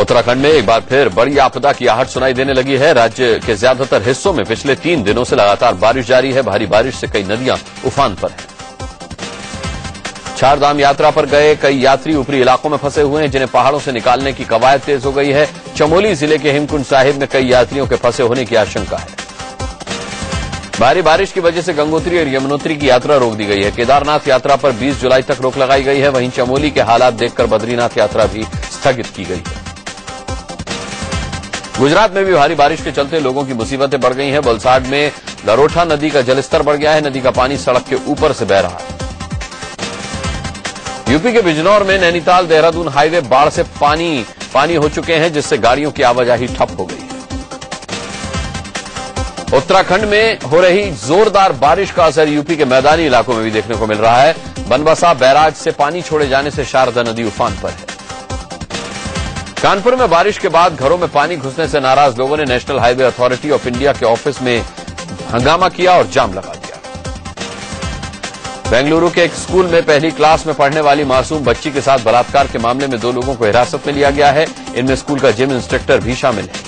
उत्तराखंड में एक बार फिर बड़ी आपदा की आहट सुनाई देने लगी है। राज्य के ज्यादातर हिस्सों में पिछले 3 दिनों से लगातार बारिश जारी है। भारी बारिश से कई नदियां उफान पर हैं। चारधाम यात्रा पर गए कई यात्री ऊपरी इलाकों में फंसे हुए हैं, जिन्हें पहाड़ों से निकालने की कवायद तेज हो गई है। चमोली जिले के हेमकुंड साहिब में कई यात्रियों के फंसे होने की आशंका है। भारी बारिश की वजह से गंगोत्री और यमुनोत्री की यात्रा रोक दी गई है। केदारनाथ यात्रा पर 20 जुलाई तक रोक लगाई गई है। वहीं चमोली के हालात देखकर बद्रीनाथ यात्रा भी स्थगित की गई है। गुजरात में भी भारी बारिश के चलते लोगों की मुसीबतें बढ़ गई हैं। वलसाड में लरोठा नदी का जलस्तर बढ़ गया है। नदी का पानी सड़क के ऊपर से बह रहा है। यूपी के बिजनौर में नैनीताल देहरादून हाईवे बाढ़ से पानी हो चुके हैं, जिससे गाड़ियों की आवाजाही ठप हो गई है। उत्तराखंड में हो रही जोरदार बारिश का असर यूपी के मैदानी इलाकों में भी देखने को मिल रहा है। बनबसा बैराज से पानी छोड़े जाने से शारदा नदी उफान पर है। कानपुर में बारिश के बाद घरों में पानी घुसने से नाराज लोगों ने national highway authority of India के ऑफिस में हंगामा किया और जाम लगा दिया। बेंगलुरु के एक स्कूल में पहली क्लास में पढ़ने वाली मासूम बच्ची के साथ बलात्कार के मामले में 2 लोगों को हिरासत में लिया गया है। इनमें स्कूल का जिम इंस्ट्रक्टर भी शामिल है।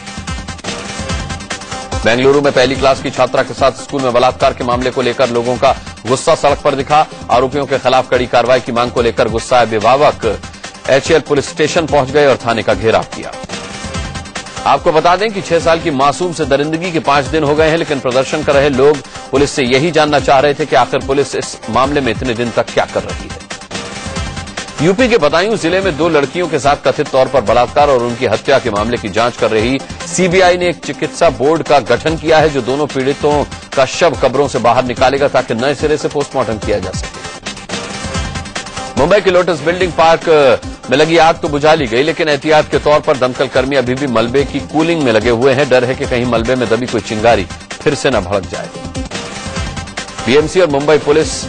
बेंगलुरु में पहली क्लास की छात्रा के साथ स्कूल में बलात्कार के मामले को लेकर लोगों का गुस्सा सड़क पर दिखा। आरोपियों के खिलाफ कड़ी कार्रवाई की मांग को लेकर गुस्साए अभिभावक एचएल पुलिस स्टेशन पहुंच गए और थाने का घेराव किया। आपको बता दें कि 6 साल की मासूम से दरिंदगी के 5 दिन हो गए हैं, लेकिन प्रदर्शन कर रहे लोग पुलिस से यही जानना चाह रहे थे कि आखिर पुलिस इस मामले में इतने दिन तक क्या कर रही है। यूपी के बदायूं जिले में 2 लड़कियों के साथ कथित तौर पर बलात्कार और उनकी हत्या के मामले की जांच कर रही सीबीआई ने एक चिकित्सा बोर्ड का गठन किया है, जो दोनों पीड़ितों का शव कब्रों से बाहर निकालेगा ताकि नए सिरे से पोस्टमार्टम किया जा सके। मुंबई के लोटस बिल्डिंग पार्क में लगी आग तो बुझा ली गई, लेकिन एहतियात के तौर पर दमकल कर्मी अभी भी मलबे की कूलिंग में लगे हुए हैं। डर है कि कहीं मलबे में दबी कोई चिंगारी फिर से न भड़क जाए। बीएमसी और मुंबई पुलिस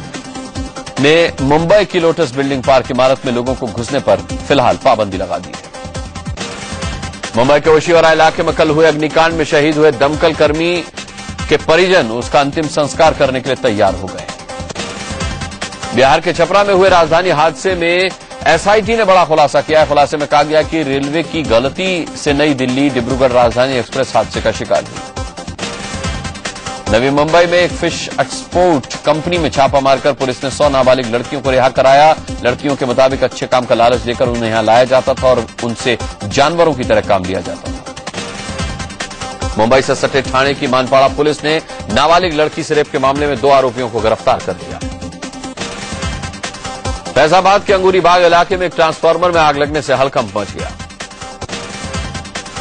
ने मुंबई की लोटस बिल्डिंग पार्क इमारत में लोगों को घुसने पर फिलहाल पाबंदी लगा दी है। मुंबई के ओशिवरा इलाके में कल हुए अग्निकांड में शहीद हुए दमकल कर्मी के परिजन उसका अंतिम संस्कार करने के लिए तैयार हो गए। बिहार के छपरा में हुए राजधानी हादसे में एसआईटी ने बड़ा खुलासा किया है। खुलासे में कहा गया कि रेलवे की गलती से नई दिल्ली डिब्रूगढ़ राजधानी एक्सप्रेस हादसे का शिकार हुई। नवी मुंबई में एक फिश एक्सपोर्ट कंपनी में छापा मारकर पुलिस ने 100 नाबालिग लड़कियों को रिहा कराया। लड़कियों के मुताबिक अच्छे काम का लालच देकर उन्हें यहां लाया जाता था और उनसे जानवरों की तरह काम लिया जाता था। मुंबई से सटे थाने की मानपाड़ा पुलिस ने नाबालिग लड़की से रेप के मामले में 2 आरोपियों को गिरफ्तार कर लिया। फैजाबाद के अंगूरी बाग इलाके में एक ट्रांसफार्मर में आग लगने से हड़कंप मच गया।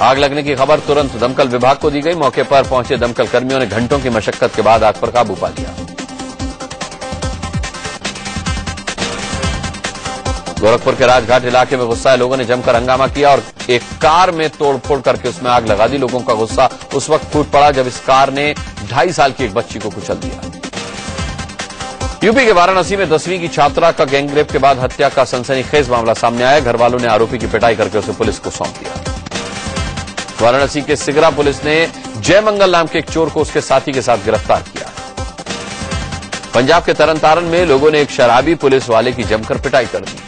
आग लगने की खबर तुरंत दमकल विभाग को दी गई। मौके पर पहुंचे दमकल कर्मियों ने घंटों की मशक्कत के बाद आग पर काबू पा लिया। गोरखपुर के राजघाट इलाके में गुस्साए लोगों ने जमकर हंगामा किया और एक कार में तोड़फोड़ करके उसमें आग लगा दी। लोगों का गुस्सा उस वक्त फूट पड़ा जब इस कार ने 2.5 साल की एक बच्ची को कुचल दिया। यूपी के वाराणसी में 10वीं की छात्रा का गैंगरेप के बाद हत्या का सनसनीखेज मामला सामने आया। घर वालों ने आरोपी की पिटाई करके उसे पुलिस को सौंप दिया। वाराणसी के सिगरा पुलिस ने जयमंगल नाम के एक चोर को उसके साथी के साथ गिरफ्तार किया। पंजाब के तरनतारन में लोगों ने एक शराबी पुलिस वाले की जमकर पिटाई कर दी।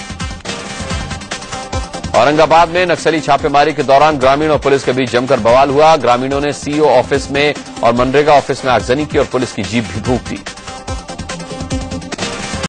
औरंगाबाद में नक्सली छापेमारी के दौरान ग्रामीण और पुलिस के बीच जमकर बवाल हुआ। ग्रामीणों ने सीईओ ऑफिस में और मनरेगा ऑफिस में आगजनी की और पुलिस की जीप भी फूंक दी।